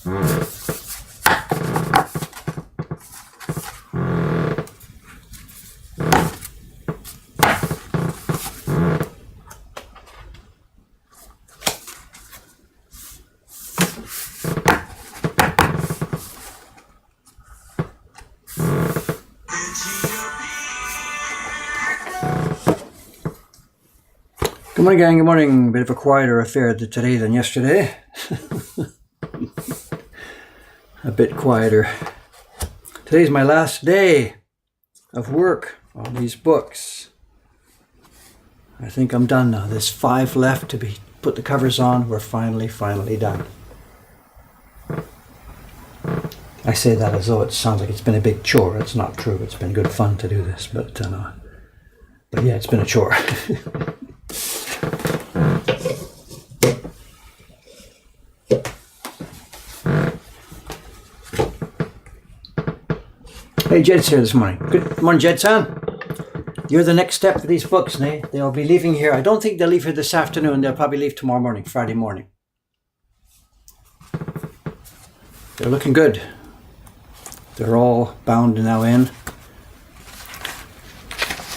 Good morning, gang. Good morning. A bit of a quieter affair today than yesterday. A bit quieter. Today's my last day of work on these books. I think I'm done now. There's 5 left to be put the covers on. We're finally done. I say that as though it sounds like it's been a big chore. It's not true. It's been good fun to do this, but yeah, it's been a chore. Hey, Jed's here this morning. Good morning, Jed-san. You're the next step for these books, Nay. They'll be leaving here. I don't think they'll leave here this afternoon. They'll probably leave tomorrow morning, Friday morning. They're looking good. They're all bound now in.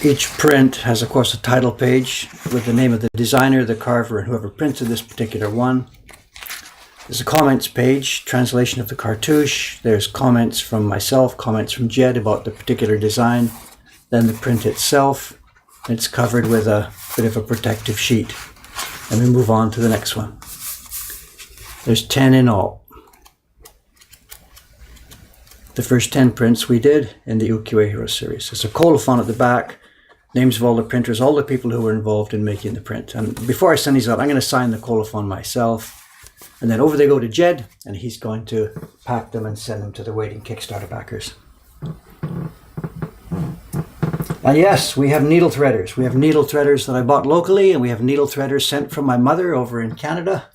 Each print has, of course, a title page with the name of the designer, the carver, and whoever printed this particular one. There's a comments page, translation of the cartouche. There's comments from myself, comments from Jed about the particular design. Then the print itself. It's covered with a bit of a protective sheet. And we move on to the next one. There's 10 in all. The first 10 prints we did in the Ukio-e Hero series. There's a colophon at the back, names of all the printers, all the people who were involved in making the print. And before I send these out, I'm going to sign the colophon myself. And then over they go to Jed, and he's going to pack them and send them to the waiting Kickstarter backers. And yes, we have needle threaders. We have needle threaders that I bought locally, and we have needle threaders sent from my mother over in Canada.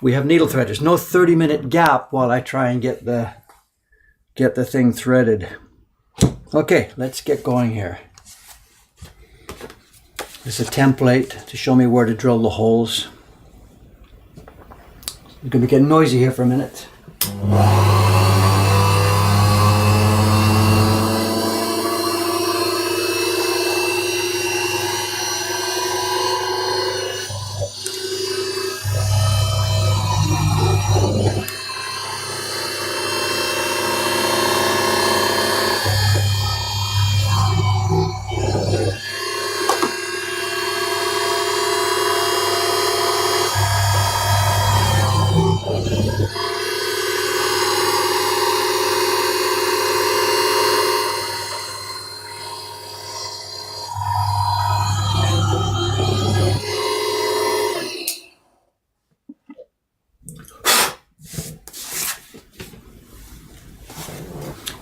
We have needle threaders. No 30-minute gap while I try and get the thing threaded. Okay, let's get going here. There's a template to show me where to drill the holes. It's going to be getting noisy here for a minute.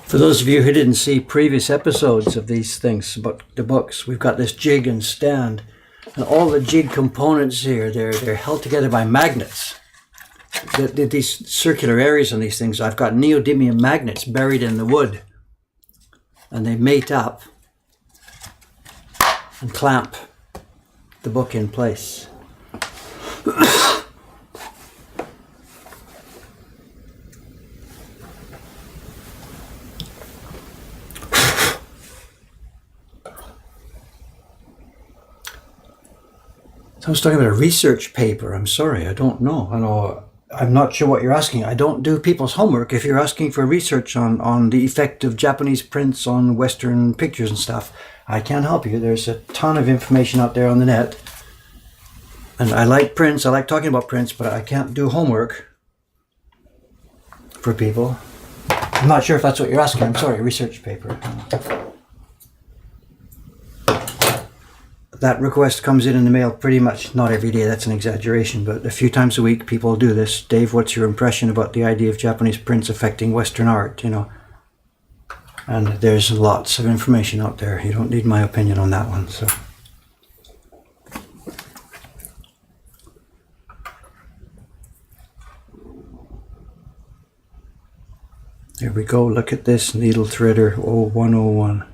For those of you who didn't see previous episodes of these things about the books, we've got this jig and stand, and all the jig components here, they're held together by magnets. These circular areas on these things, I've got neodymium magnets buried in the wood, and they mate up and clamp the book in place. I was talking about a research paper. I'm sorry, I don't know. I'm not sure what you're asking. I don't do people's homework. If you're asking for research on the effect of Japanese prints on Western pictures and stuff, I can't help you. There's a ton of information out there on the net. And I like prints. I like talking about prints, but I can't do homework for people. I'm not sure if that's what you're asking. I'm sorry, research paper. That request comes in the mail pretty much, not every day, that's an exaggeration, but a few times a week people do this. Dave, what's your impression about the idea of Japanese prints affecting Western art, And there's lots of information out there. You don't need my opinion on that one, so. There we go, look at this needle threader 0101.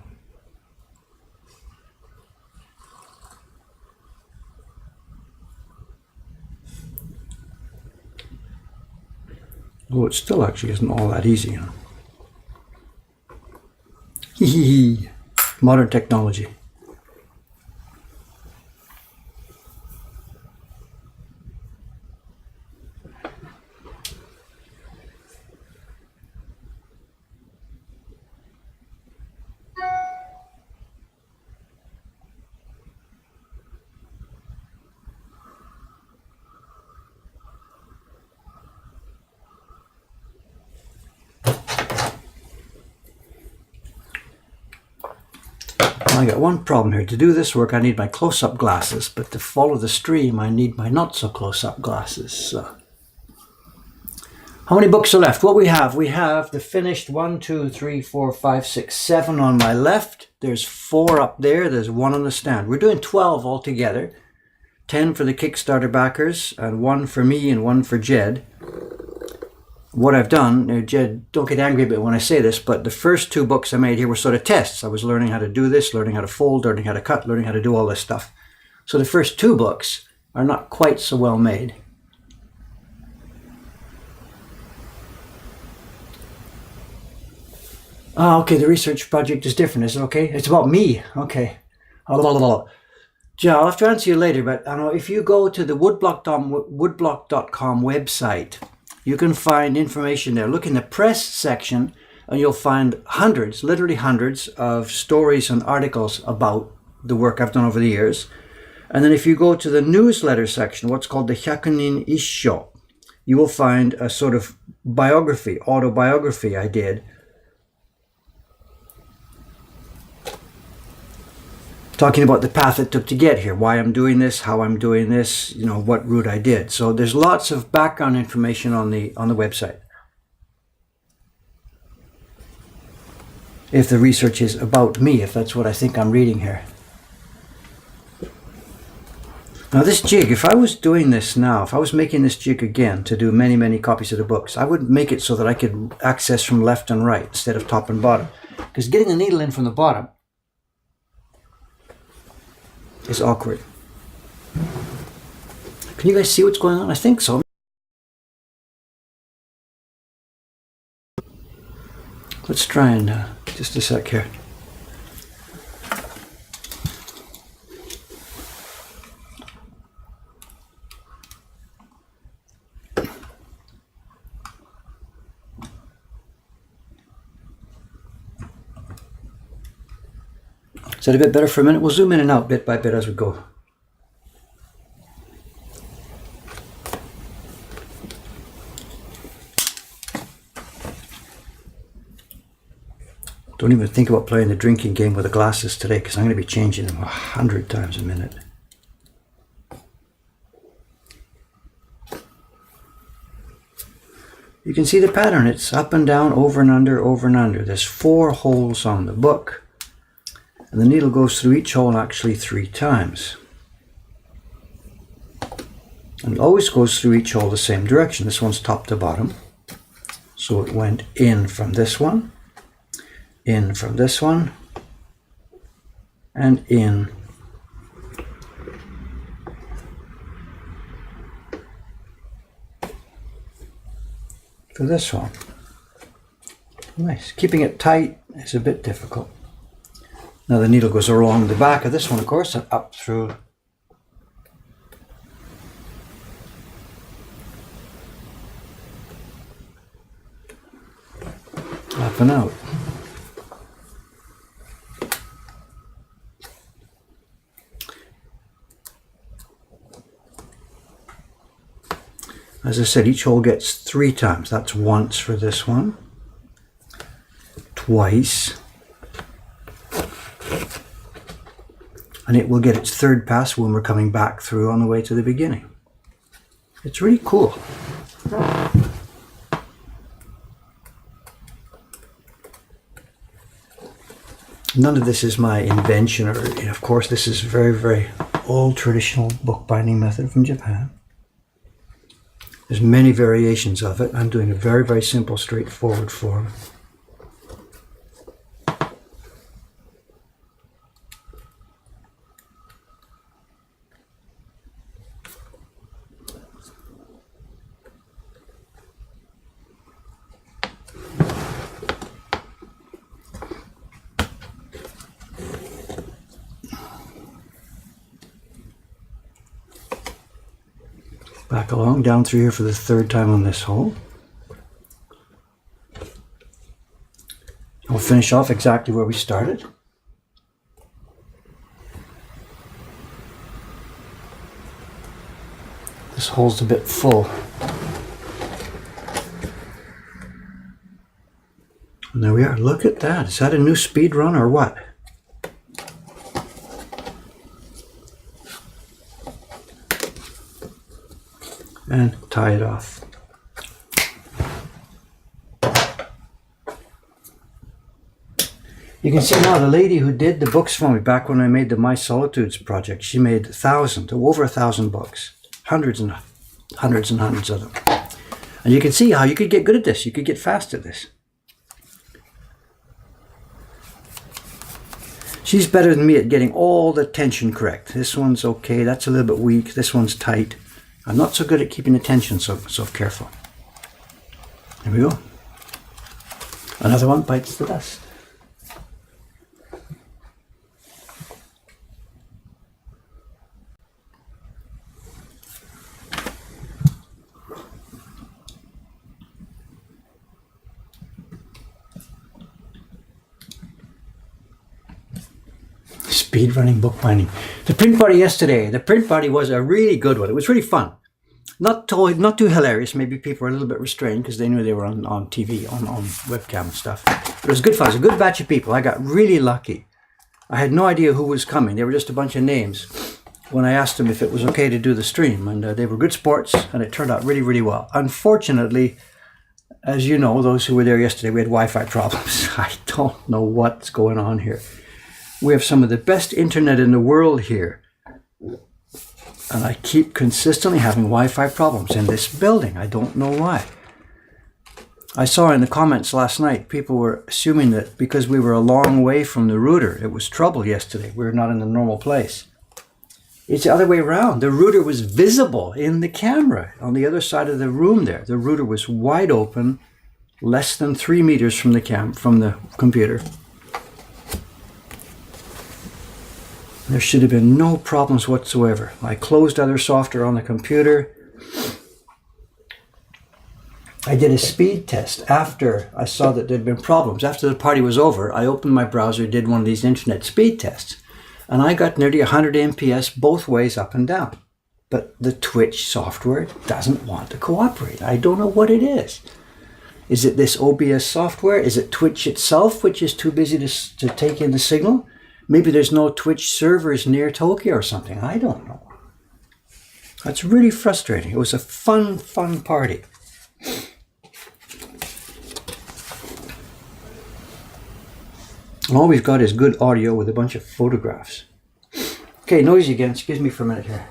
Although it still actually isn't all that easy, you know. Hee hee hee. Modern technology. I got one problem here. To do this work, I need my close-up glasses, but to follow the stream, I need my not-so-close-up glasses. So. How many books are left? What we have the finished 1, 2, 3, 4, 5, 6, 7 on my left. There's 4 up there. There's 1 on the stand. We're doing 12 altogether. 10 for the Kickstarter backers, and 1 for me and 1 for Jed. What I've done, now Jed, don't get angry about when I say this, but the first 2 books I made here were sort of tests. I was learning how to do this, learning how to fold, learning how to cut, learning how to do all this stuff. So the first 2 books are not quite so well made. Oh, okay, the research project is different, is it okay? It's about me, okay. Yeah, I'll have to answer you later, but I know if you go to the woodblock.com website, you can find information there. Look in the press section and you'll find hundreds, literally hundreds of stories and articles about the work I've done over the years. And then if you go to the newsletter section, what's called the Hyakunin Issho, you will find a sort of biography, autobiography I did, talking about the path it took to get here, why I'm doing this, how I'm doing this, you know, what route I did. So there's lots of background information on the website. If the research is about me, if that's what I think I'm reading here. Now this jig, if I was doing this now, if I was making this jig again to do many, many copies of the books, I would make it so that I could access from left and right instead of top and bottom. Because getting the needle in from the bottom is awkward. Can you guys see what's going on? I think so. Let's try and just a sec here. Is that a bit better for a minute? We'll zoom in and out bit by bit as we go. Don't even think about playing the drinking game with the glasses today because I'm going to be changing them 100 times a minute. You can see the pattern. It's up and down, over and under, over and under. There's 4 holes on the book. And the needle goes through each hole actually 3 times. And it always goes through each hole the same direction. This one's top to bottom. So it went in from this one, in from this one, and in for this one. Nice. Keeping it tight is a bit difficult. Now the needle goes along the back of this one, of course, and up through up and out. As I said, each hole gets 3 times. That's once for this one, twice, and it will get its 3rd pass when we're coming back through on the way to the beginning. It's really cool. None of this is my invention, or of course this is very, very old traditional bookbinding method from Japan. There's many variations of it. I'm doing a very, very simple, straightforward form. Back along, down through here for the third time on this hole. We'll finish off exactly where we started. This hole's a bit full. And there we are. Look at that. Is that a new speed run or what? And tie it off. You can see now the lady who did the books for me back when I made the My Solitudes project, she made over 1,000 books. Hundreds and hundreds and hundreds of them. And you can see how you could get good at this. You could get fast at this. She's better than me at getting all the tension correct. This one's okay. That's a little bit weak. This one's tight. I'm not so good at keeping the tension so careful. There we go. Another one bites the dust. Speed running bookbinding. The print party yesterday. The print party was a really good one. It was really fun. Not too hilarious. Maybe people were a little bit restrained because they knew they were on TV, on webcam and stuff. But it was good fun. It was a good batch of people. I got really lucky. I had no idea who was coming. They were just a bunch of names when I asked them if it was okay to do the stream. And they were good sports, and it turned out really, really well. Unfortunately, as you know, those who were there yesterday, we had Wi-Fi problems. I don't know what's going on here. We have some of the best internet in the world here. And I keep consistently having Wi-Fi problems in this building. I don't know why. I saw in the comments last night, people were assuming that because we were a long way from the router, it was trouble yesterday. We were not in the normal place. It's the other way around. The router was visible in the camera on the other side of the room there. The router was wide open, less than 3 meters from the computer. There should have been no problems whatsoever. I closed other software on the computer. I did a speed test after I saw that there'd been problems. After the party was over, I opened my browser, did one of these internet speed tests, and I got nearly 100 MPS both ways up and down. But the Twitch software doesn't want to cooperate. I don't know what it is. Is it this OBS software? Is it Twitch itself, which is too busy to take in the signal? Maybe there's no Twitch servers near Tokyo or something. I don't know. That's really frustrating. It was a fun party. And all we've got is good audio with a bunch of photographs. Okay, noisy again. Excuse me for a minute here.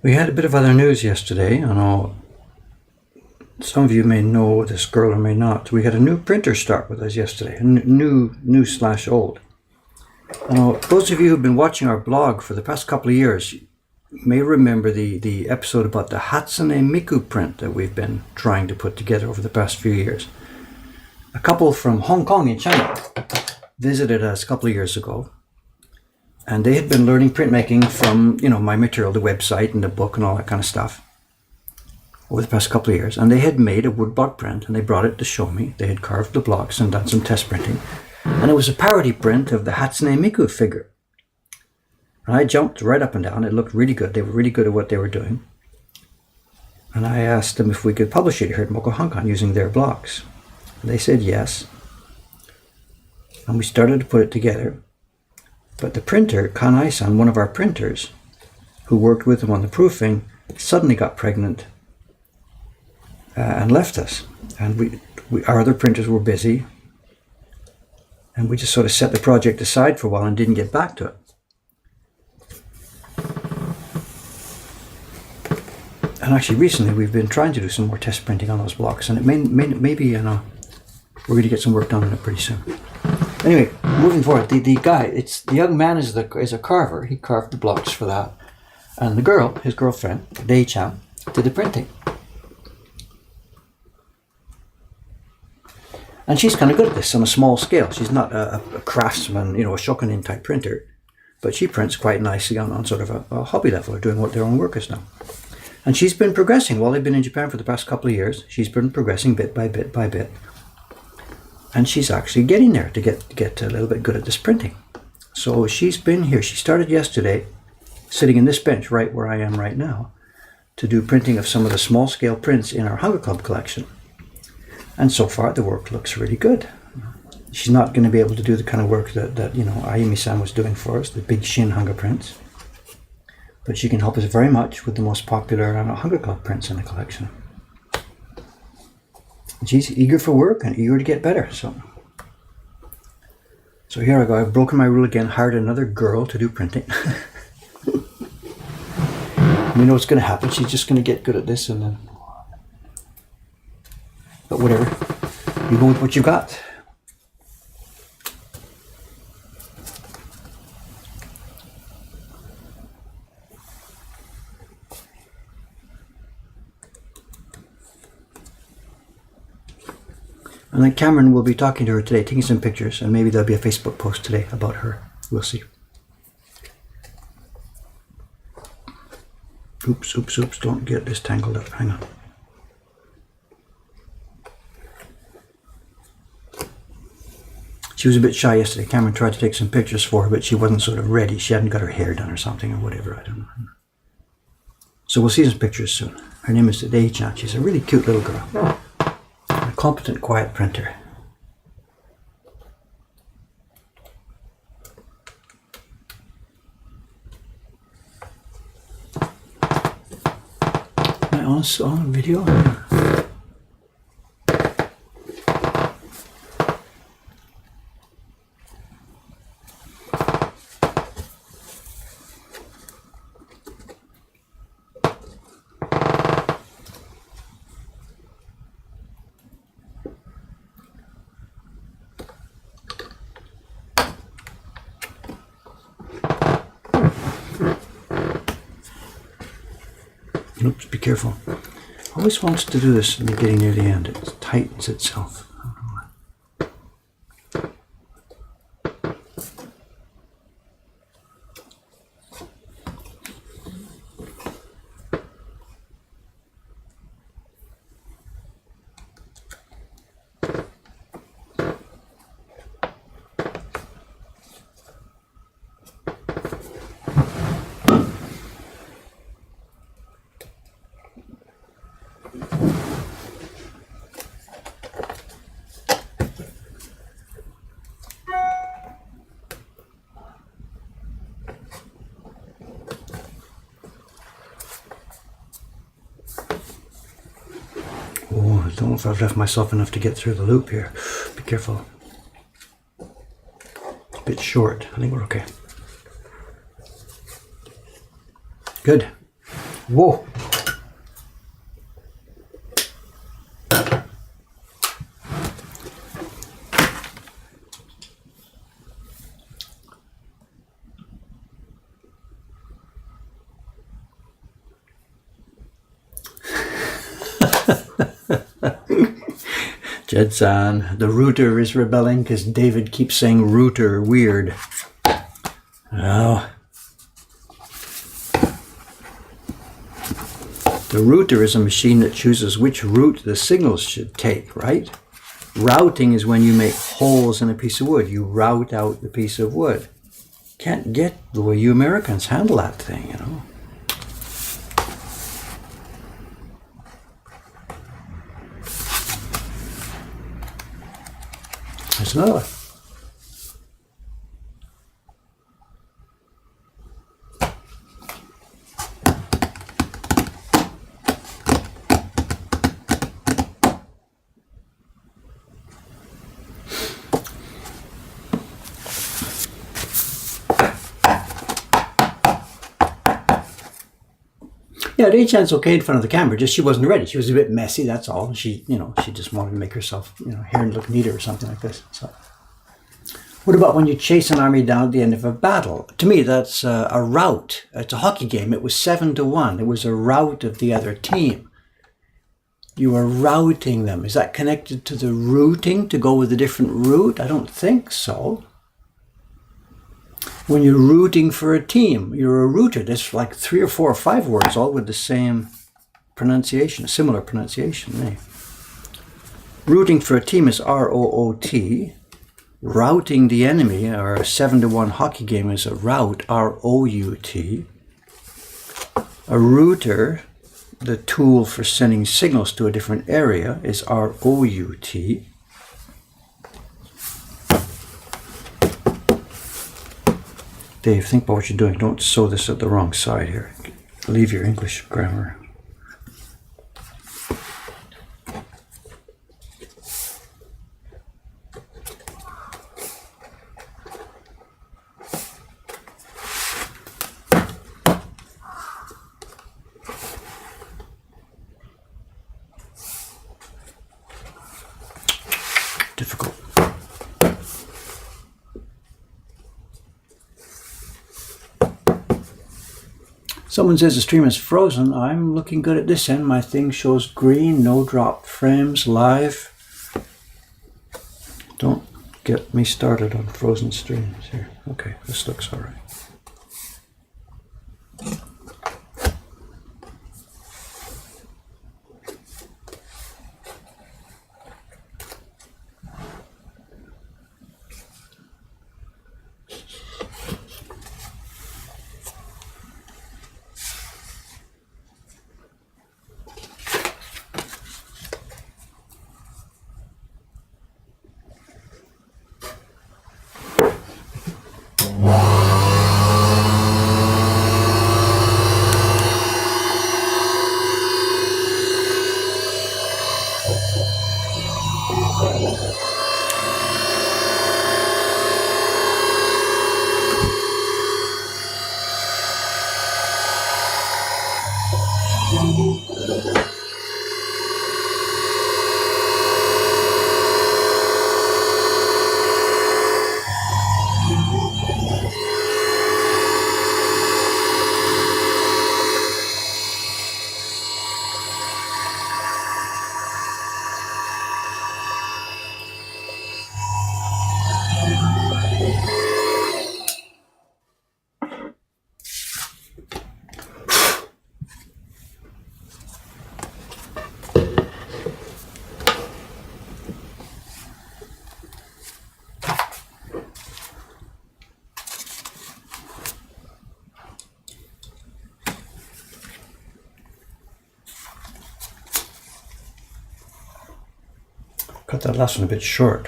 We had a bit of other news yesterday. I know some of you may know this girl or may not. We had a new printer start with us yesterday, new/old. I know those of you who've been watching our blog for the past couple of years may remember the episode about the Hatsune Miku print that we've been trying to put together over the past few years. A couple from Hong Kong in China visited us a couple of years ago, and they had been learning printmaking from, my material, the website and the book and all that kind of stuff over the past couple of years. And they had made a woodblock print, and they brought it to show me. They had carved the blocks and done some test printing, and it was a parody print of the Hatsune Miku figure. And I jumped right up and down. It looked really good. They were really good at what they were doing. And I asked them if we could publish it here at Moko Hong Kong using their blocks. And they said yes. And we started to put it together. But the printer, Kanai-san, one of our printers, who worked with them on the proofing, suddenly got pregnant and left us. And our other printers were busy. And we just sort of set the project aside for a while and didn't get back to it. And actually recently we've been trying to do some more test printing on those blocks, and it maybe we're going to get some work done on it pretty soon. Anyway, moving forward, the young man is a carver. He carved the blocks for that, and the girl, his girlfriend, Dei-chan, did the printing. And she's kind of good at this on a small scale. She's not a craftsman, a shokunin type printer, but she prints quite nicely on sort of a hobby level, or doing what their own work is now. And she's been progressing while they've been in Japan for the past couple of years. She's been progressing bit by bit by bit. And she's actually getting there to get a little bit good at this printing. So she's been here. She started yesterday, sitting in this bench right where I am right now, to do printing of some of the small scale prints in our Hunger Club collection. And so far the work looks really good. She's not going to be able to do the kind of work that Ayumi-san was doing for us, the big Shin Hunger prints. But she can help us very much with the most popular Hunger Club prints in the collection. And she's eager for work and eager to get better. So here I go. I've broken my rule again, hired another girl to do printing. We know what's going to happen. She's just going to get good at this, and then. But whatever. You go with what you got. And then Cameron will be talking to her today, taking some pictures, and maybe there'll be a Facebook post today about her. We'll see. Oops, don't get this tangled up. Hang on. She was a bit shy yesterday. Cameron tried to take some pictures for her, but she wasn't sort of ready. She hadn't got her hair done or something or whatever. I don't know. So we'll see some pictures soon. Her name is Dei-chan. She's a really cute little girl. A competent, quiet printer. Am I on video? Oops, be careful. Always wants to do this in the getting near the end. It tightens itself. Oh, I don't know if I've left myself enough to get through the loop here. Be careful. It's a bit short. I think we're okay. Good. Whoa. Jedson, the router is rebelling because David keeps saying router weird. Oh. The router is a machine that chooses which route the signals should take, right? Routing is when you make holes in a piece of wood. You route out the piece of wood. Can't get the way you Americans handle that thing, you know. There's another one. Yeah, Rachan's okay in front of the camera, just she wasn't ready. She was a bit messy, that's all. She, you know, she just wanted to make herself, you know, hair look neater or something like this. So, what about when you chase an army down at the end of a battle? To me, that's a rout. It's a hockey game. It was 7-1. It was a rout of the other team. You are routing them. Is that connected to the routing to go with a different route? I don't think so. When you're rooting for a team, you're a router. There's like 3 or 4 or 5 words, all with the same pronunciation, a similar pronunciation. Eh? Rooting for a team is R-O-O-T. Routing the enemy, or a 7-1 hockey game, is a rout, R-O-U-T. A router, the tool for sending signals to a different area, is R-O-U-T. Dave, think about what you're doing. Don't sew this at the wrong side here. Leave your English grammar. Difficult. Someone says the stream is frozen. I'm looking good at this end. My thing shows green, no drop frames, live. Don't get me started on frozen streams here. Okay, this looks all right. Cut that last one a bit short.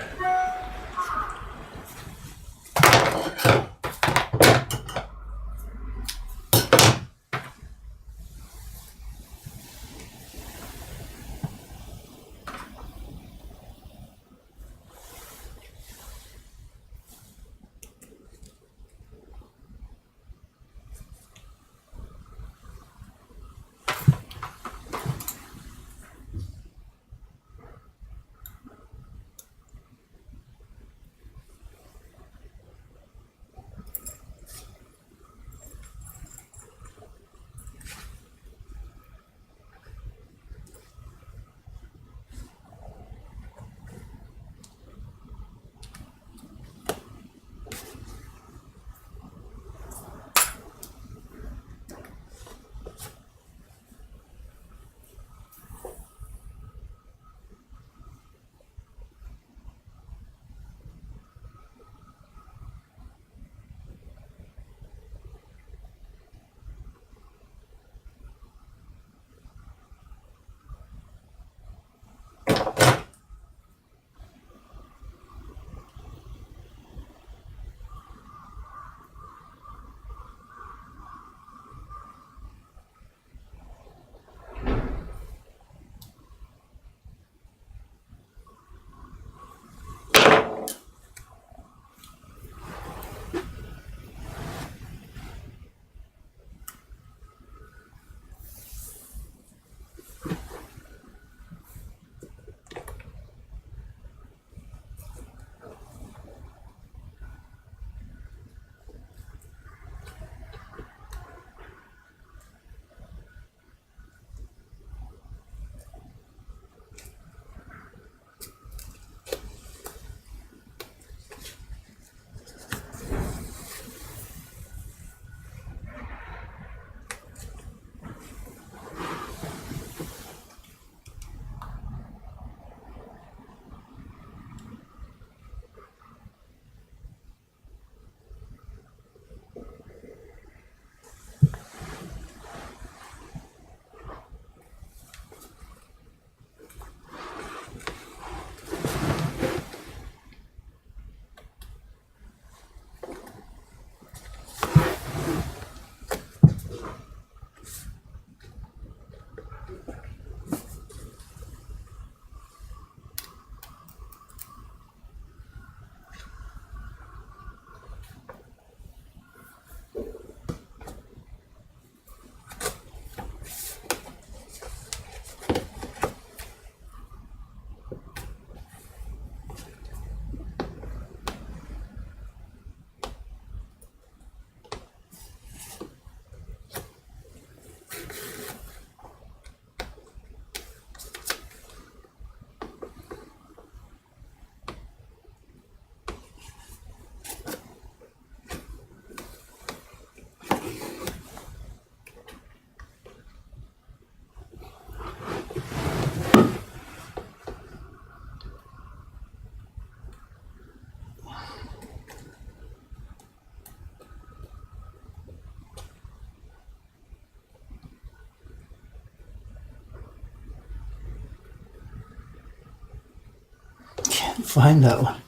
find that one.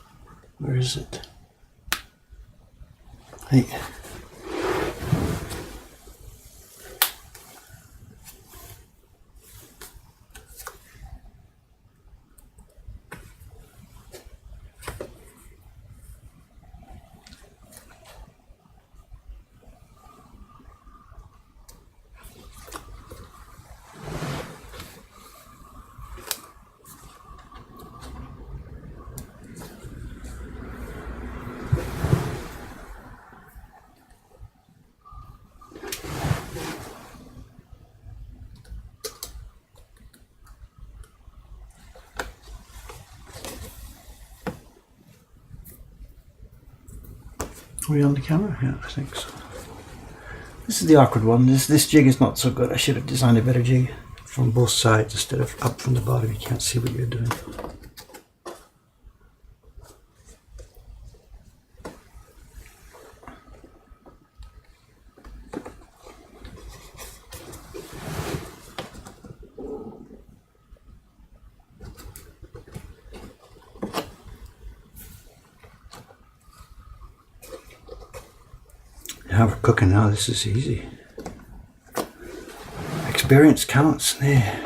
Where is it? Hey. Are we on the camera? Yeah, I think so. This is the awkward one. This jig is not so good. I should have designed a better jig from both sides instead of up from the bottom. You can't see what you're doing. Now we're cooking now. This is easy. Experience counts. Yeah.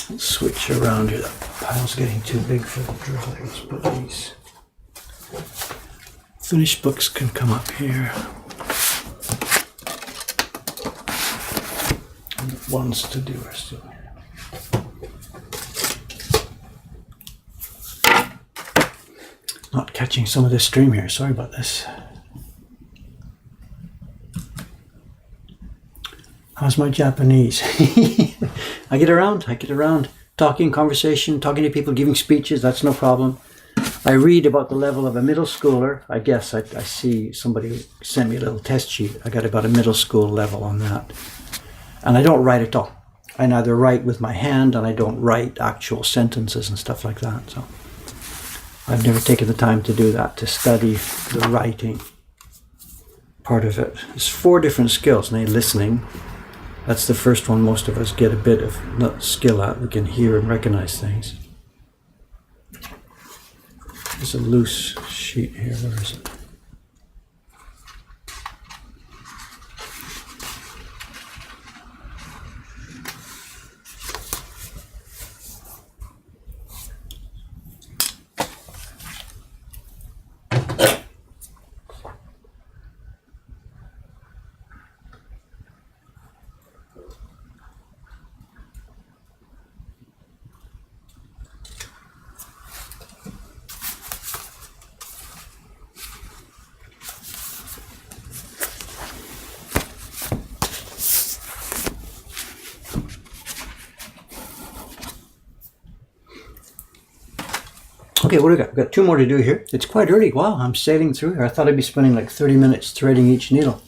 Let's switch around here. That pile's getting too big for the drill. Let's put these finished books can come up here. And the ones to do are still here. Not catching some of this stream here. Sorry about this. How's my Japanese? I get around. Talking, conversation, talking to people, giving speeches, that's no problem. I read about the level of a middle schooler. I guess I see somebody sent me a little test sheet. I got about a middle school level on that. And I don't write at all. I neither write with my hand and I don't write actual sentences and stuff like that. So I've never taken the time to do that, to study the writing part of it. There's 4 different skills. Now, listening. That's the first one most of us get a bit of skill at. We can hear and recognize things. There's a loose sheet here. Where is it? Okay, what do we got? We've got 2 more to do here. It's quite early. Wow, I'm sailing through here. I thought I'd be spending like 30 minutes threading each needle.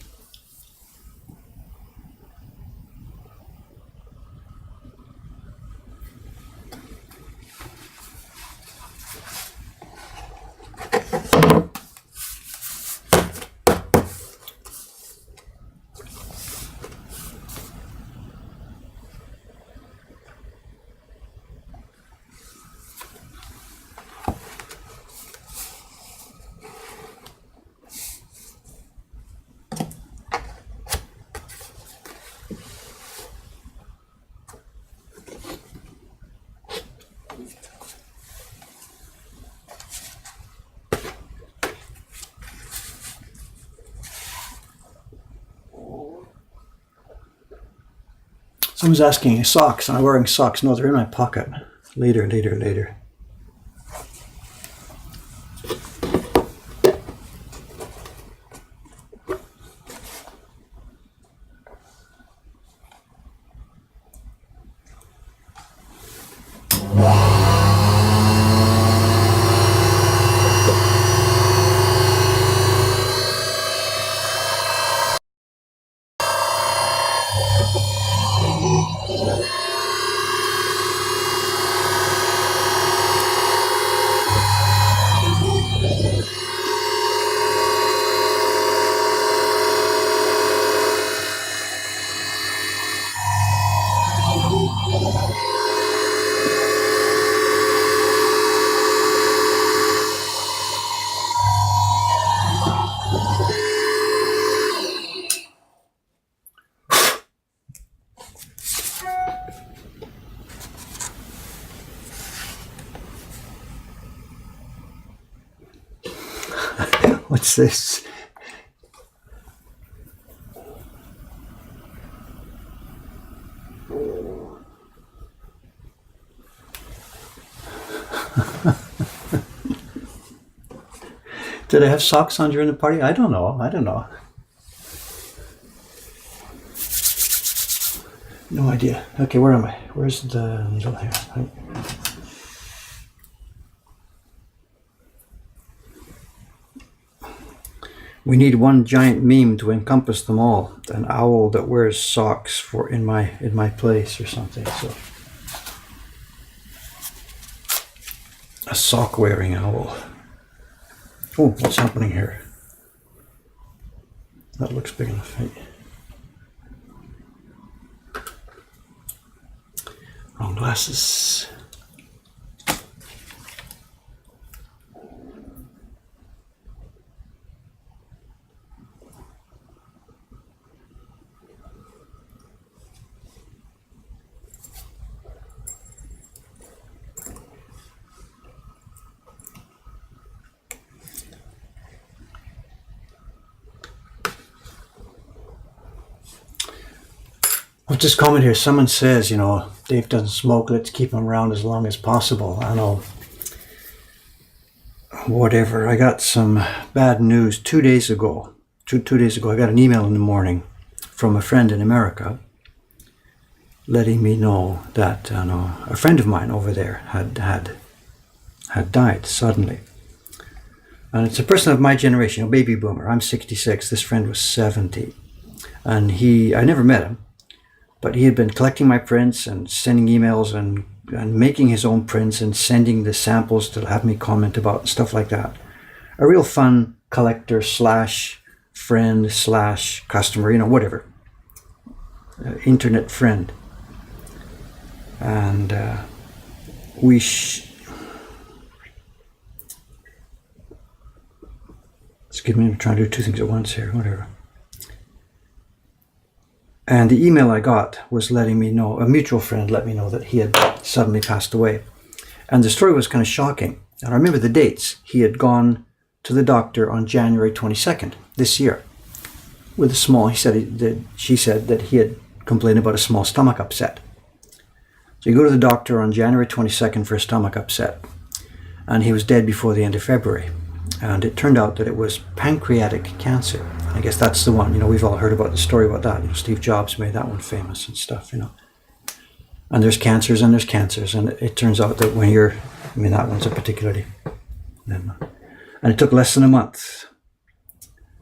Someone's asking socks. Am I wearing socks? No, they're in my pocket. Later. What's this? Did I have socks on during the party? I don't know. No idea. Okay, where am I? Where's the needle here? We need one giant meme to encompass them all. An owl that wears socks for in my place or something. So a sock wearing owl. Oh, what's happening here? That looks big enough. Right? Wrong glasses. I'll just comment here. Someone says, Dave doesn't smoke. Let's keep him around as long as possible. I know. Whatever. I got some bad news 2 days ago. Two days ago, I got an email in the morning from a friend in America letting me know that a friend of mine over there had died suddenly. And it's a person of my generation, a baby boomer. I'm 66. This friend was 70. And I never met him. But he had been collecting my prints and sending emails and making his own prints and sending the samples to have me comment about and stuff like that. A real fun collector / friend / customer, whatever. Internet friend. And excuse me, I'm trying to do two things at once here, whatever. And the email I got was letting me know, a mutual friend let me know that he had suddenly passed away. And the story was kind of shocking. And I remember the dates. He had gone to the doctor on January 22nd this year with she said that he had complained about a small stomach upset. So you go to the doctor on January 22nd for a stomach upset. And he was dead before the end of February. And it turned out that it was pancreatic cancer. I guess that's the one, we've all heard about the story about that. Steve Jobs made that one famous and stuff, And there's cancers and there's cancers. And it turns out that that one's a particularly. And it took less than a month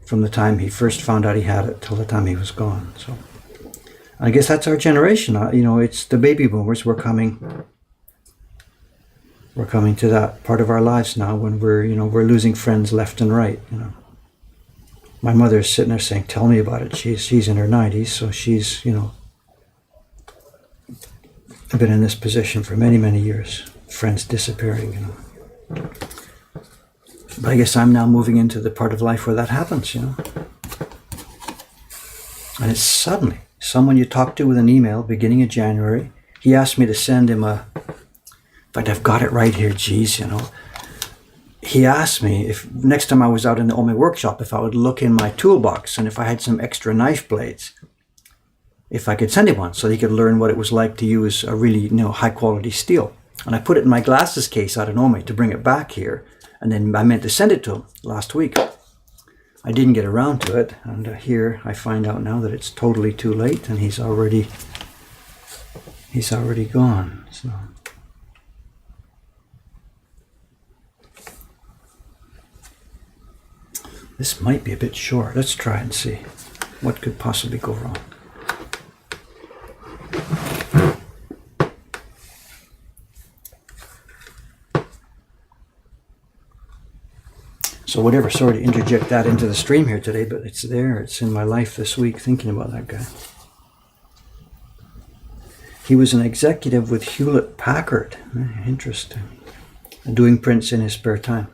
from the time he first found out he had it till the time he was gone. So I guess that's our generation. It's the baby boomers. We're coming to that part of our lives now when we're losing friends left and right, My mother's sitting there saying, tell me about it. She's in her 90s, so she's, been in this position for many, many years. Friends disappearing, But I guess I'm now moving into the part of life where that happens, And it's suddenly someone you talk to with an email beginning of January. He asked me to send him in fact, I've got it right here, geez, He asked me if next time I was out in the Ome workshop, if I would look in my toolbox and if I had some extra knife blades. if I could send him one so that he could learn what it was like to use a really high quality steel. And I put it in my glasses case out of Nome to bring it back here. And then I meant to send it to him last week. I didn't get around to it. And here I find out now that it's totally too late and he's already gone. So this might be a bit short. Let's try and see what could possibly go wrong. So whatever, sorry to interject that into the stream here today, but it's there. It's in my life this week thinking about that guy. He was an executive with Hewlett-Packard. Interesting. Doing prints in his spare time.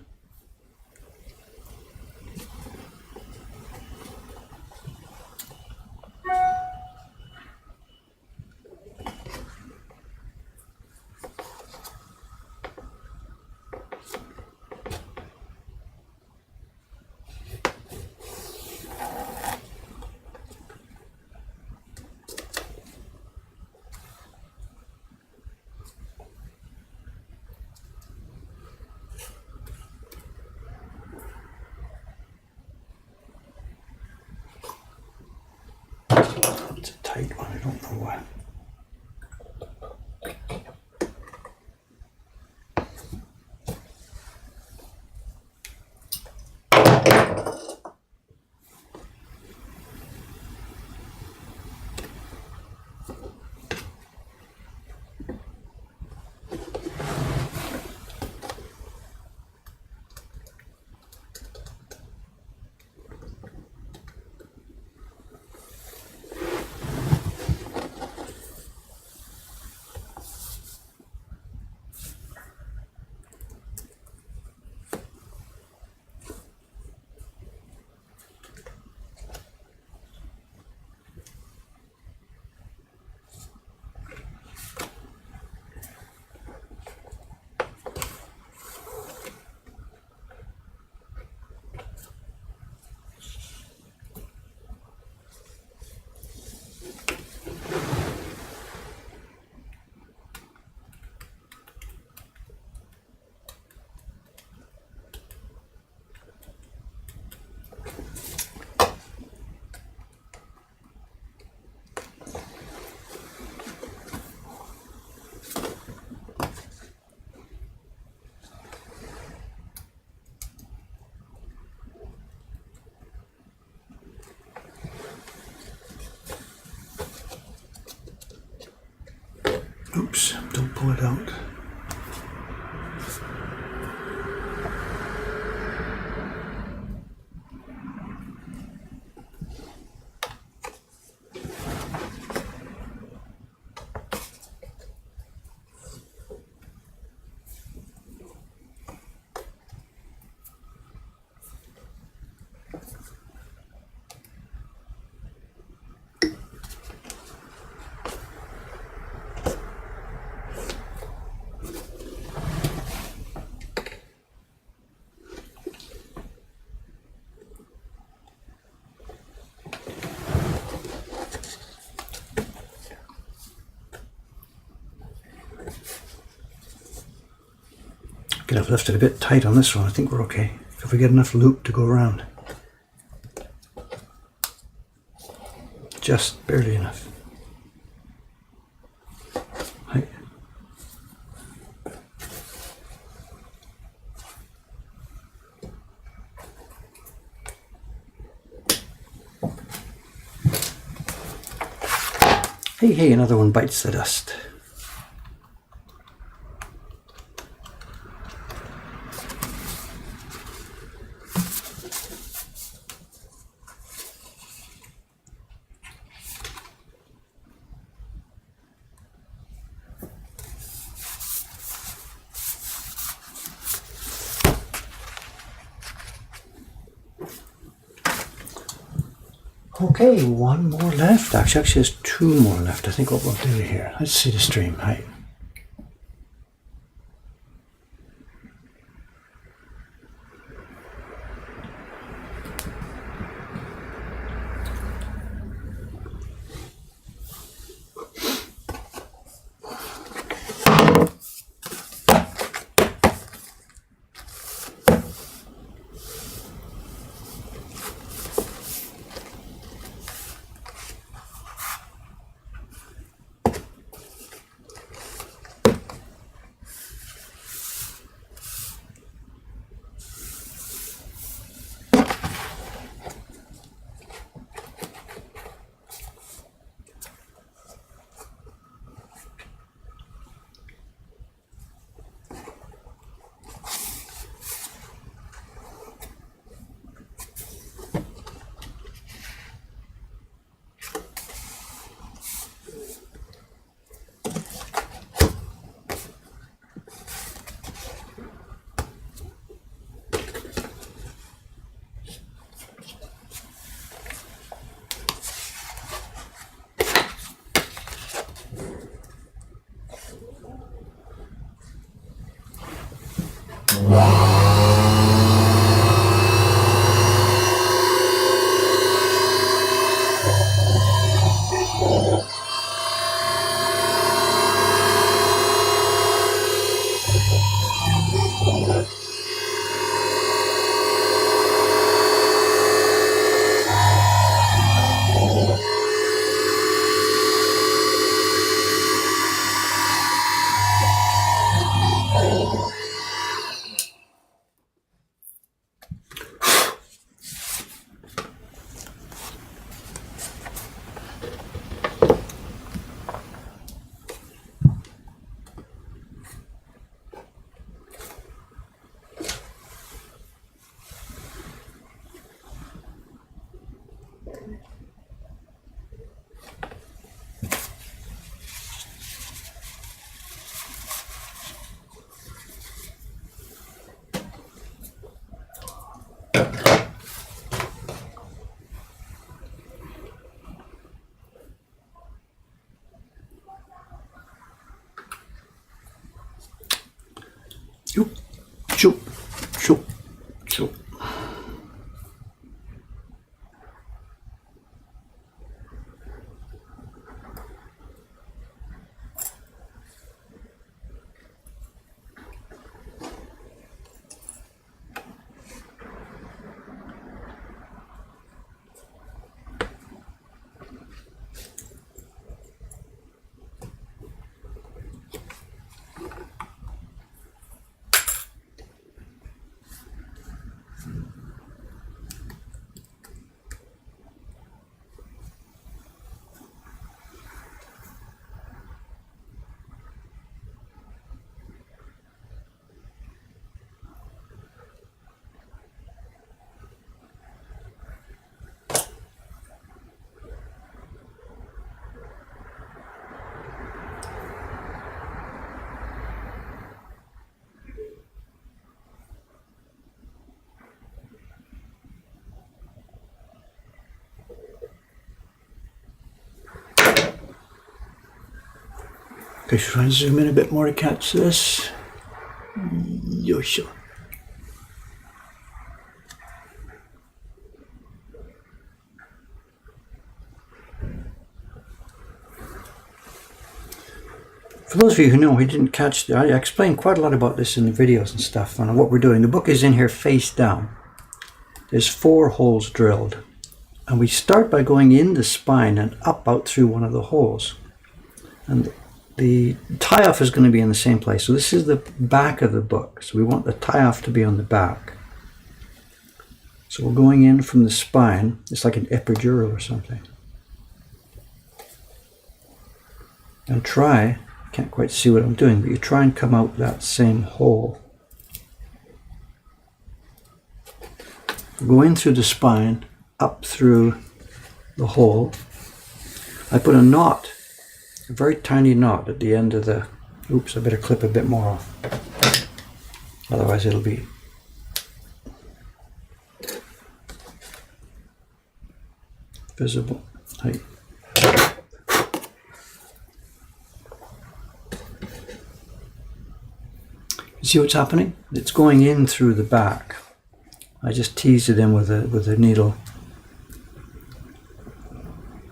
It's a tight one, I don't know why. Oops, don't pull it out. Could have left it a bit tight on this one. I think we're okay. If we get enough loop to go around. Just barely enough. Right. Hey, hey, another one bites the dust. Okay, one more left. Actually, there's two more left. I think what we'll do here. Let's see the stream height. Shoop, shoop, shoop, shoop. Okay, try and zoom in a bit more to catch this. Yosho. For those of you who know, we didn't catch, I explained quite a lot about this in the videos and stuff on what we're doing. The book is in here face down. There's 4 holes drilled. And we start by going in the spine and up out through one of the holes. And the tie-off is going to be in the same place. So this is the back of the book. So we want the tie-off to be on the back. So we're going in from the spine. It's like an epidural or something. And try, can't quite see what I'm doing, but you try and come out that same hole. Go in through the spine, up through the hole. I put a knot, a very tiny knot at the end of the, oops, I better clip a bit more off. Otherwise it'll be visible. Right. You see what's happening? It's going in through the back. I just teased it in with a needle.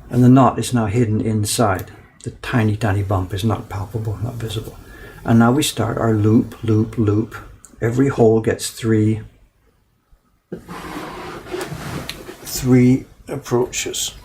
And the knot is now hidden inside. The tiny, tiny bump is not palpable, not visible. And now we start our loop, loop, loop. Every hole gets three approaches.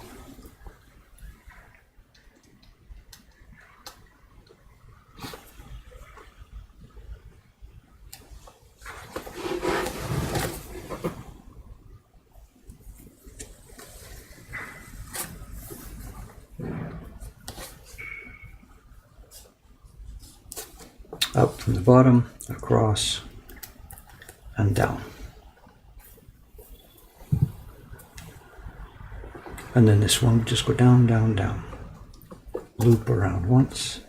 Up from the bottom, across, and down. And then this one, just go down, down, down. Loop around once.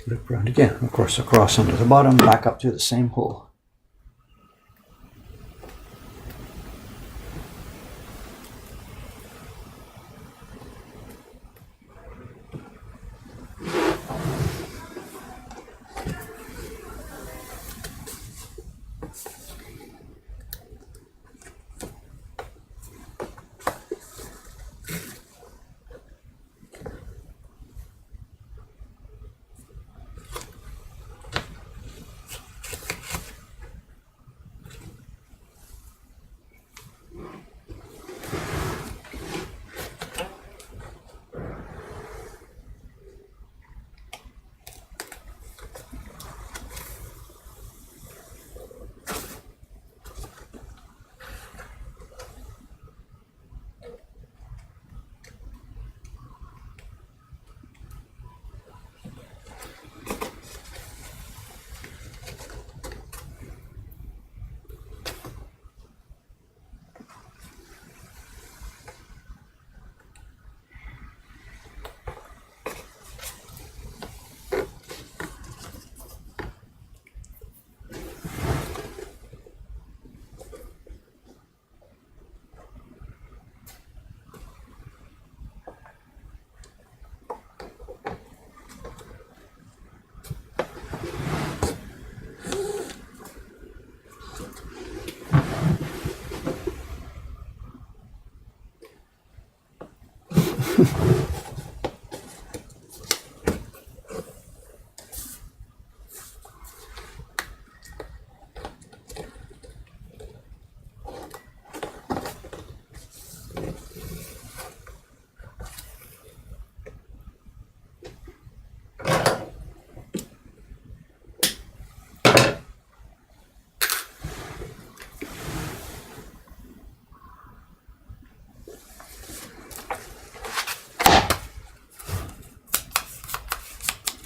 Loop around again, of course, across under the bottom, back up to the same hole.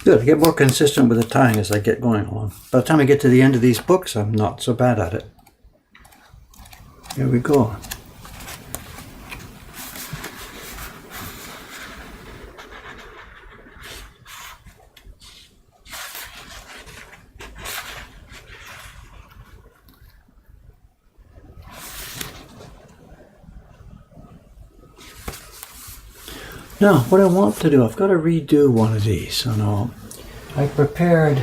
Good, I get more consistent with the tying as I get going along. By the time I get to the end of these books, I'm not so bad at it. Here we go. Now, what I want to do, I've got to redo one of these. I prepared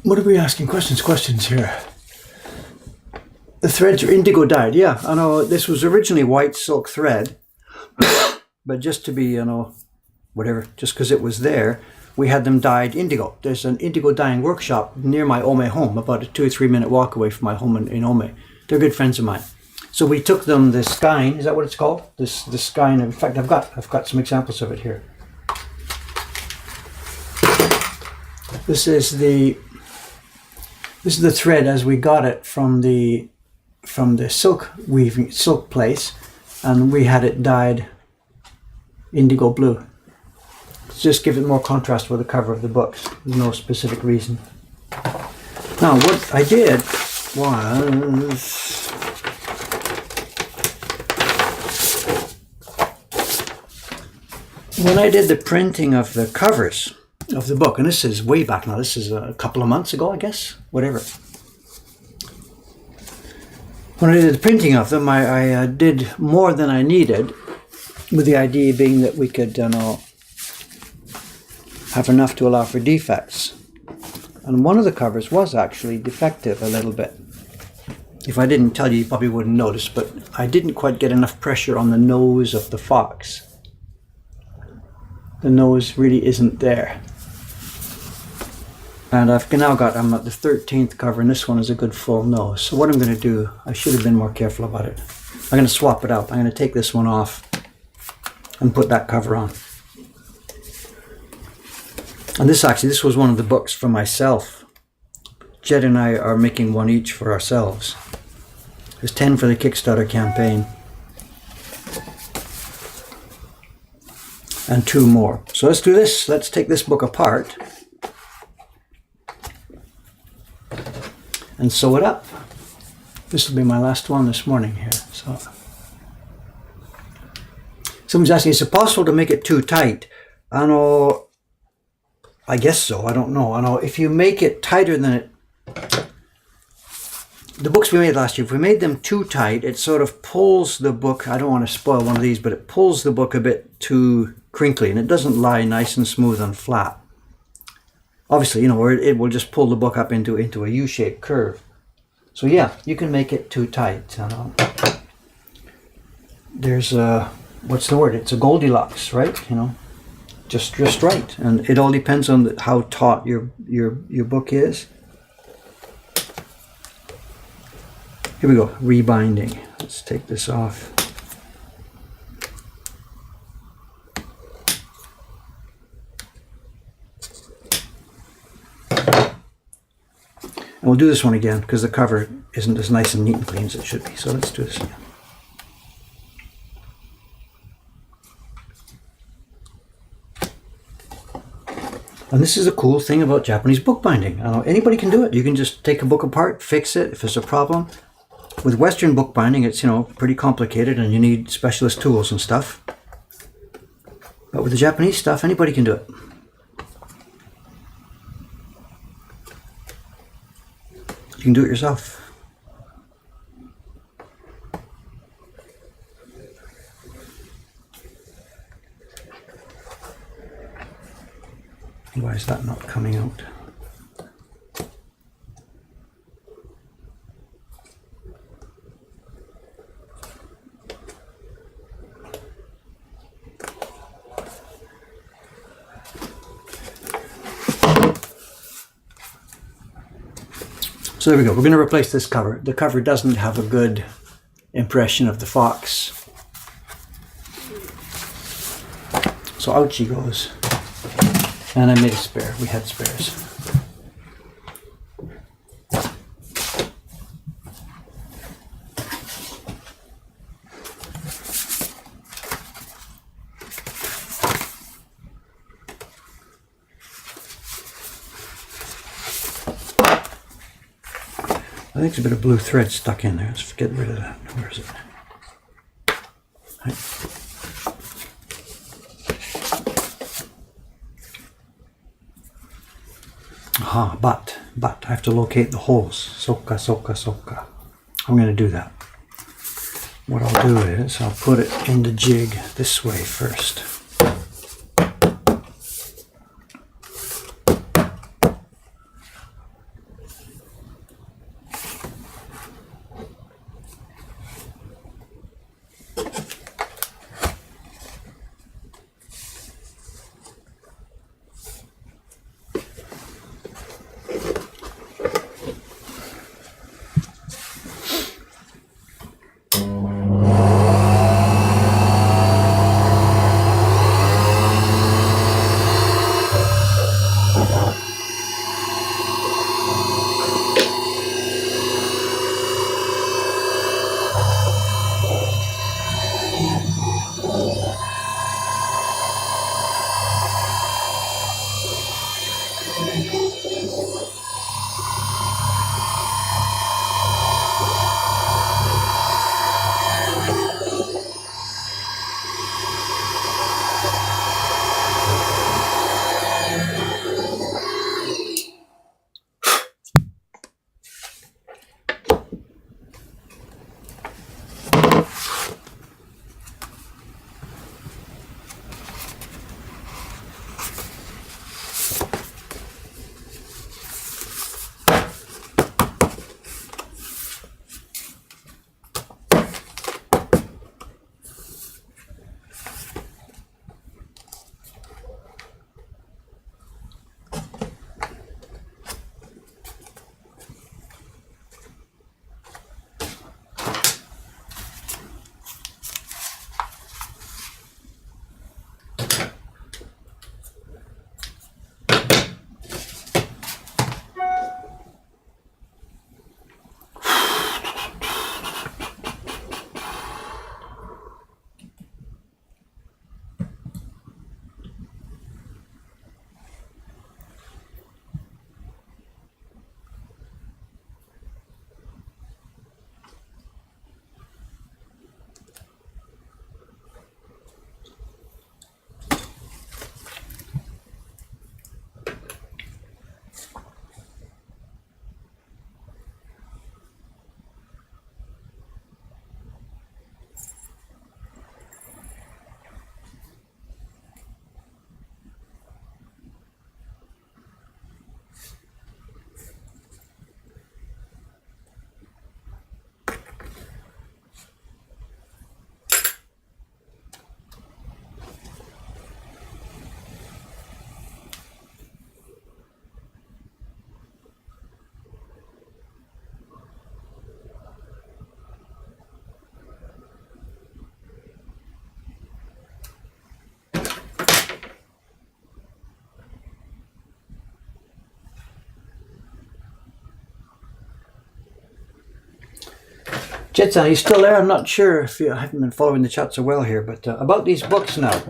what are we asking? Questions here. The threads are indigo dyed. Yeah, I know this was originally white silk thread, but just to be, whatever, just because it was there, we had them dyed indigo. There's an indigo dyeing workshop near my Ome home, about a 2 or 3 minute walk away from my home in Ome. They're good friends of mine. So we took them, the skein, is that what it's called? The skein. In fact, I've got some examples of it here. This is the thread as we got it from the silk place, and we had it dyed indigo blue. Just give it more contrast with the cover of the books. There's no specific reason. Now what I did was when I did the printing of the covers of the book, and this is way back now, this is a couple of months ago, I guess, whatever. When I did the printing of them, I did more than I needed, with the idea being that we could have enough to allow for defects. And one of the covers was actually defective a little bit. If I didn't tell you, you probably wouldn't notice, but I didn't quite get enough pressure on the nose of the fox. The nose really isn't there. And I've now got, I'm at the 13th cover, and this one is a good full nose. So what I'm going to do, I should have been more careful about it. I'm going to swap it out. I'm going to take this one off and put that cover on. And this was one of the books for myself. Jed and I are making one each for ourselves. There's 10 for the Kickstarter campaign. And 2 more. So let's do this. Let's take this book apart and sew it up. This will be my last one this morning here. So someone's asking, is it possible to make it too tight? I guess so. I don't know. If you make it tighter than it, the books we made last year, if we made them too tight, it sort of pulls the book. I don't want to spoil one of these, but it pulls the book a bit too crinkly, and it doesn't lie nice and smooth and flat. Obviously, or it will just pull the book up into a U-shaped curve. So yeah, you can make it too tight. There's what's the word? It's a Goldilocks, right? Just right, and it all depends on how taut your book is. Here we go, rebinding. Let's take this off. And we'll do this one again because the cover isn't as nice and neat and clean as it should be. So let's do this again. And this is a cool thing about Japanese bookbinding. Anybody can do it. You can just take a book apart, fix it if there's a problem. With Western bookbinding, it's pretty complicated and you need specialist tools and stuff. But with the Japanese stuff, anybody can do it. You can do it yourself. Why is that not coming out? So there we go. We're going to replace this cover. The cover doesn't have a good impression of the fox. So out she goes. And I made a spare. We had spares. I think there's a bit of blue thread stuck in there. Let's get rid of that. Where is it? Right. Aha, but I have to locate the holes. Soka, soka, soka. I'm going to do that. What I'll do is I'll put it in the jig this way first. Jetson, are you still there? I'm not sure if you haven't been following the chat so well here, but about these books now.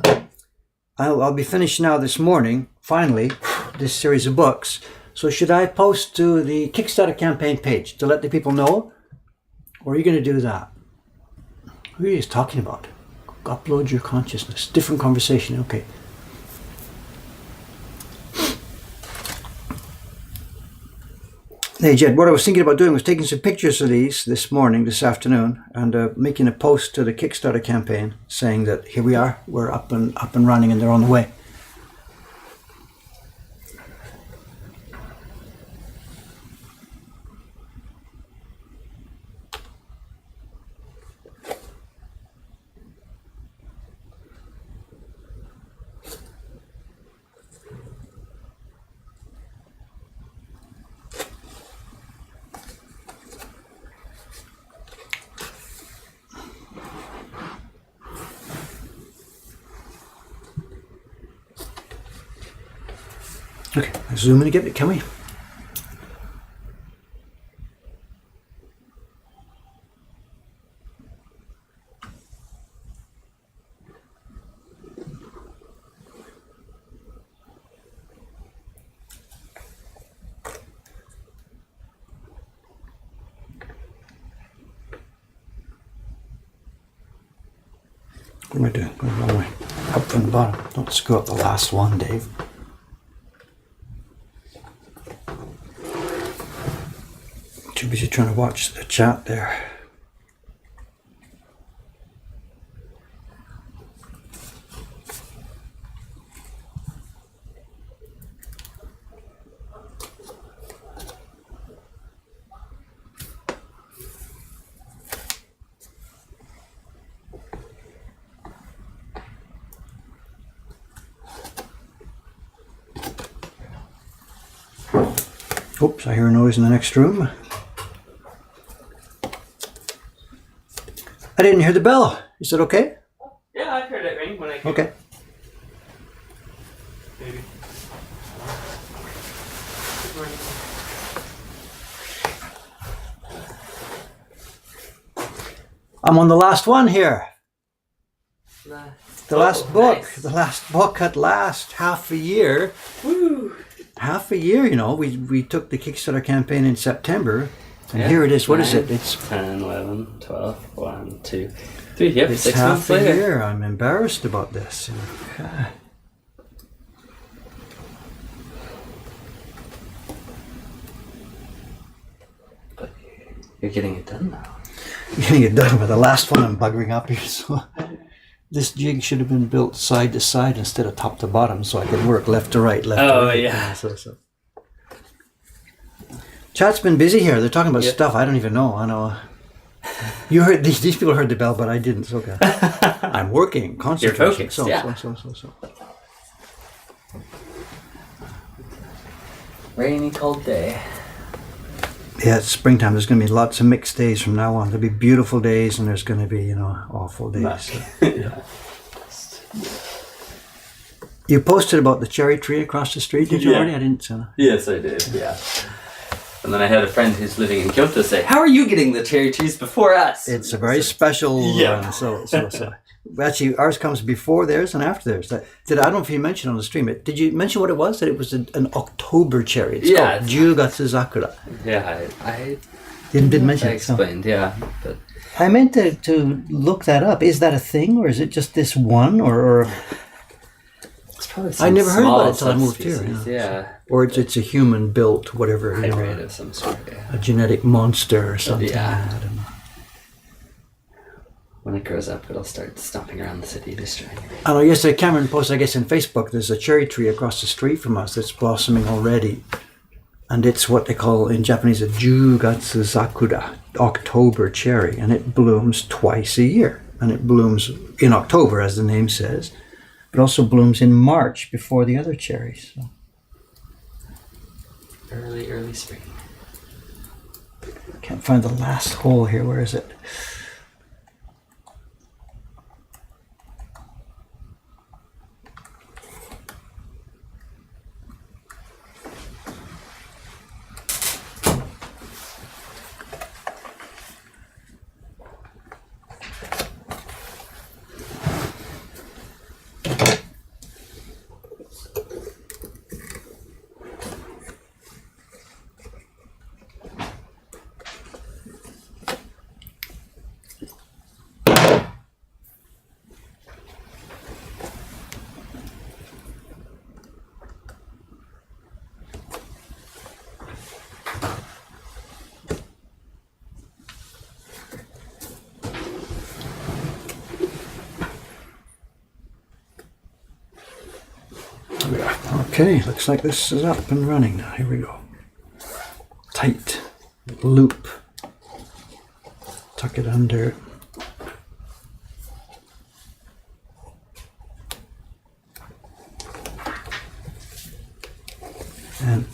I'll be finished now this morning, finally, this series of books. So should I post to the Kickstarter campaign page to let the people know? Or are you going to do that? Who are you talking about? Upload your consciousness. Different conversation, okay. Hey Jed, what I was thinking about doing was taking some pictures of these this afternoon, and making a post to the Kickstarter campaign saying that here we are, we're up and running, and they're on the way. Okay, let's zoom in again, can we? What am I doing? Going the wrong way. Up from the bottom. Don't screw up the last one, Dave. Too busy trying to watch the chat there. Oops, I hear a noise in the next room. I didn't hear the bell. Is it okay? Yeah, I heard it ring when I came. Okay. Maybe. Good morning. I'm on the last one here. The last book. Nice. The last book at last. Half a year. Woo! Half a year, you know. We took the Kickstarter campaign in September. And Yeah, here it is. What is 9, it? It's 10, 11, 12, 1, 2, 3. Yep, it's 6 half months a later. year. I'm embarrassed about this. But you're getting it done now. Getting it done with the last one. I'm buggering up here. So this jig should have been built side to side instead of top to bottom, so I could work left to right, left to Oh, right. yeah. So. Chat's been busy here. They're talking about Yep. stuff I don't even know. I know. You heard these people heard the bell, but I didn't. So okay. I'm working, concentrating. focused, So. Rainy, cold day. Yeah, it's springtime. There's going to be lots of mixed days from now on. There'll be beautiful days, and there's going to be, awful days. Yeah. You posted about the cherry tree across the street, did you Yeah. already? I didn't. Yes, I did. Yeah. And then I had a friend who's living in Kyoto say, "How are you getting the cherry trees before us?" It's a very special. Yeah. So. Actually, ours comes before theirs and after theirs. I don't know if you mentioned on the stream. Did you mention what it was? That it was an October cherry. It's Yeah, called Jugatsu Sakura. Yeah, I Didn't mention it. So. explained. Yeah, but I meant to look that up. Is that a thing, or is it just this one, or it's probably I never heard about it small till I moved here. subspecies, Yeah, or it's a human built whatever, hybrid of some sort. Yeah. a genetic monster or something. Yeah. I don't know. When it grows up, it'll start stomping around the city, destroying everything. And I guess Cameron posted, in Facebook, there's a cherry tree across the street from us that's blossoming already. And it's what they call in Japanese a Jugatsu Sakura, October cherry. And it blooms twice a year. And it blooms in October, as the name says. But also blooms in March before the other cherries. So. Early spring. Can't find the last hole here. Where is it? Okay, looks like this is up and running now. Here we go. Tight loop. Tuck it under. And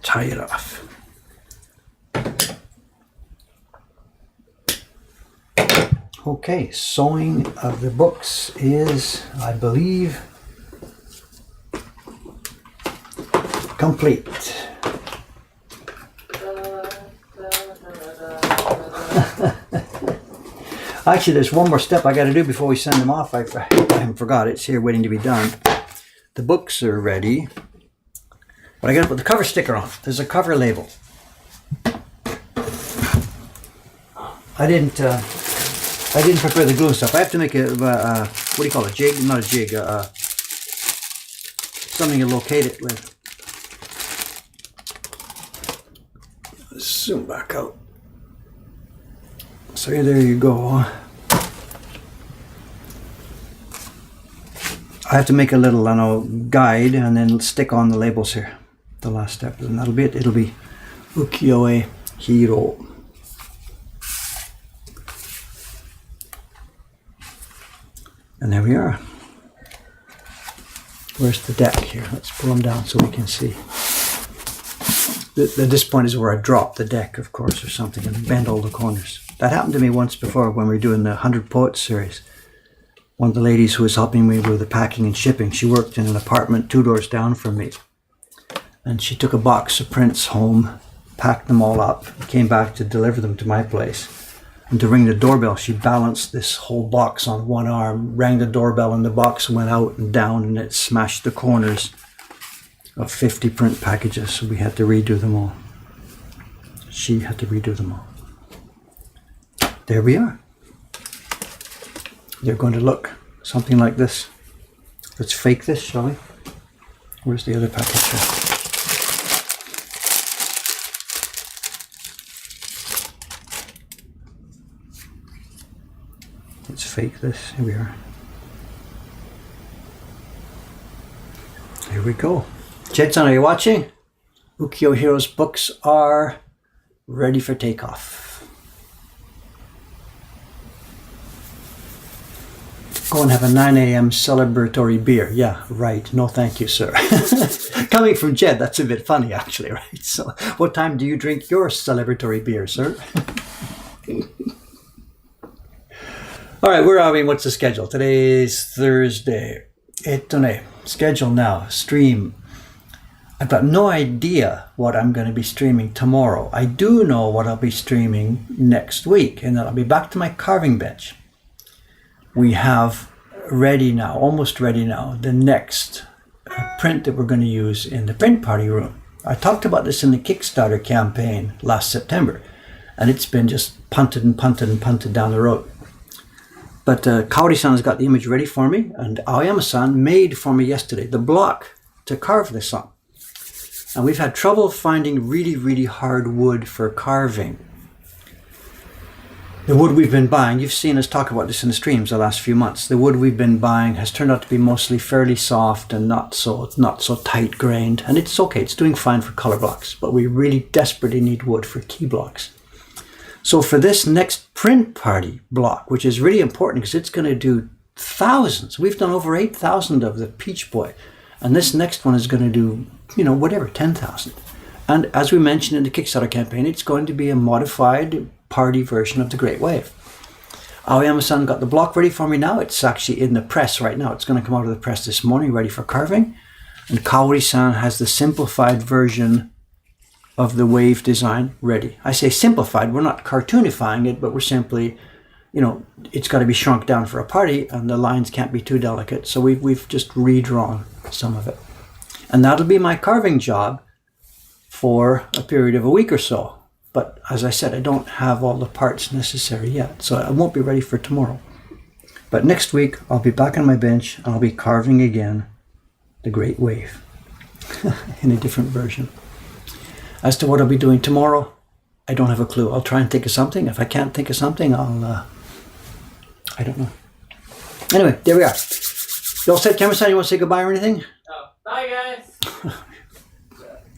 tie it off. Okay, sewing of the books is, I believe, complete. Actually, there's one more step I got to do before we send them off. I haven't forgot. It's here waiting to be done. The books are ready. But I got to put the cover sticker on. There's a cover label. I didn't prepare the glue and stuff. I have to make a, what do you call it? Jig? Not a jig. Something to locate it with. Zoom back out. So there you go. I have to make a little, I know, guide and then stick on the labels here. The last step, and that'll be it. It'll be Ukio-e Hero. And there we are. Where's the deck here? Let's pull them down so we can see. This point is where I drop the deck, of course, or something, and bend all the corners. That happened to me once before when we were doing the 100 Poets series. One of the ladies who was helping me with the packing and shipping, she worked in an apartment 2 doors down from me. And she took a box of prints home, packed them all up, came back to deliver them to my place. And to ring the doorbell, she balanced this whole box on one arm, rang the doorbell, and the box went out and down, and it smashed the corners of 50 print packages. So we had to redo them all. She had to redo them all. There we are. They're going to look something like this. Let's fake this, shall we? Where's the other package here? Let's fake this. Here we are. Here we go. Jedson, are you watching? Ukio-e Hero's books are ready for takeoff. Go and have a 9 a.m. celebratory beer. Yeah, right. No, thank you, sir. Coming from Jed, that's a bit funny, actually, right? So, what time do you drink your celebratory beer, sir? All right, where are we? What's the schedule? Today's Thursday. Schedule now. Stream. I've got no idea what I'm going to be streaming tomorrow. I do know what I'll be streaming next week, and then I'll be back to my carving bench. We have ready now, almost ready now, the next print that we're going to use in the print party room. I talked about this in the Kickstarter campaign last September, and it's been just punted and punted and punted down the road. But Kaori-san has got the image ready for me, and Aoyama-san made for me yesterday the block to carve this on. And we've had trouble finding really, really hard wood for carving. The wood we've been buying, you've seen us talk about this in the streams the last few months. The wood we've been buying has turned out to be mostly fairly soft and not so tight grained. And it's okay, it's doing fine for color blocks, but we really desperately need wood for key blocks. So for this next print party block, which is really important because it's going to do thousands. We've done over 8,000 of the Peach Boy. And this next one is going to do, 10,000. And as we mentioned in the Kickstarter campaign, it's going to be a modified party version of the Great Wave. Aoyama-san got the block ready for me now. It's actually in the press right now. It's going to come out of the press this morning, ready for carving. And Kaori-san has the simplified version of the wave design ready. I say simplified, we're not cartoonifying it, but we're simply, it's got to be shrunk down for a party and the lines can't be too delicate. So we've just redrawn some of it. And that'll be my carving job for a period of a week or so. But as I said, I don't have all the parts necessary yet, so I won't be ready for tomorrow. But next week, I'll be back on my bench and I'll be carving again the Great Wave in a different version. As to what I'll be doing tomorrow, I don't have a clue. I'll try and think of something. If I can't think of something, I don't know. Anyway, there we are. You all set, camera-san? You want to say goodbye or anything? Oh, bye, guys.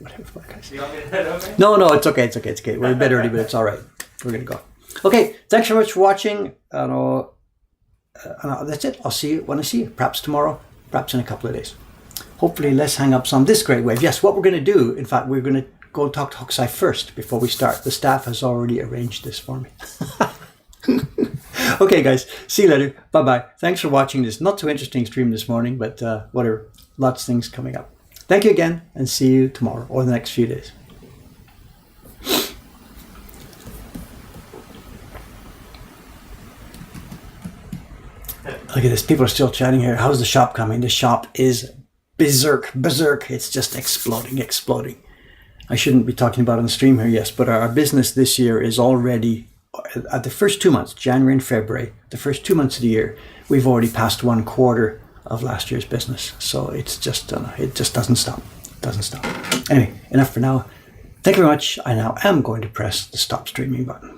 Whatever, guys. You want me to head over? No, it's okay. We're in bed already, but it's all right. We're going to go. Okay, thanks very much for watching. That's it. I'll see you when I see you. Perhaps tomorrow, perhaps in a couple of days. Hopefully less hang-ups on this Great Wave. Yes, what we're going to do, in fact, we're going to go and talk to Hokusai first before we start. The staff has already arranged this for me. Okay, guys. See you later. Bye-bye. Thanks for watching this not so interesting stream this morning, but whatever. Lots of things coming up. Thank you again, and see you tomorrow or the next few days. Look at this. People are still chatting here. How's the shop coming? The shop is berserk. It's just exploding. I shouldn't be talking about it on the stream here, yes, but our business this year is already, at the first 2 months, January and February, the first 2 months of the year, we've already passed 1/4 of last year's business. So it's just, it just doesn't stop. Anyway, enough for now. Thank you very much. I now am going to press the stop streaming button.